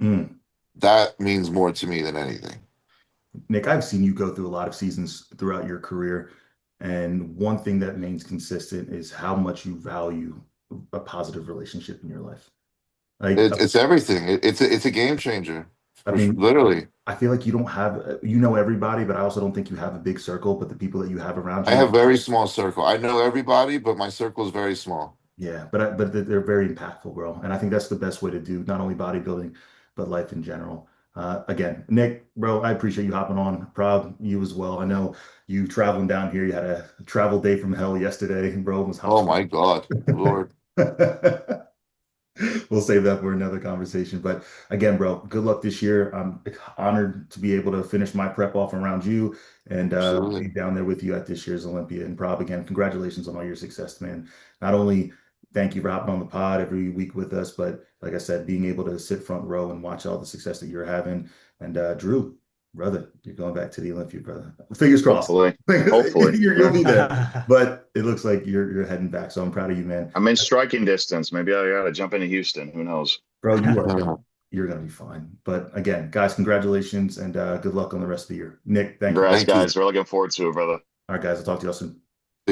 mm, That means more to me than anything. Nick, I've seen you go through a lot of seasons throughout your career. And one thing that remains consistent is how much you value a positive relationship in your life. Like, It's everything. It's a game changer. I For sure. mean, Literally. I feel like you don't have, you know, everybody, but I also don't think you have a big circle. But the people that you have around I you, have very small circle. I know everybody, but my circle is very small. yeah, but they're very impactful, bro. And I think that's the best way to do not only bodybuilding, but life in general. Again, Nick, bro, I appreciate you hopping on. Proud you as well. I know you traveling down here. You had a travel day from hell yesterday, bro. It was hop Oh squat. my God, Lord. We'll save that for another conversation. But again, bro, good luck this year. I'm honored to be able to finish my prep off around you and be Absolutely. down there with you at this year's Olympia. And Prob, again, congratulations on all your success, man. Not only thank you for hopping on the pod every week with us, but like I said, being able to sit front row and watch all the success that you're having. And Drew, brother, you're going back to the Olympia, brother. Fingers crossed. Hopefully, hopefully. You'll be there. But it looks like you're heading back. So I'm proud of you, man. I'm in striking distance. Maybe I gotta jump into Houston. Who knows? Bro, you're gonna be fine. But again, guys, congratulations and good luck on the rest of the year. Nick, thank you. Congrats, Thank you. guys. We're looking forward to it, brother. All right, guys, I'll talk to you all soon.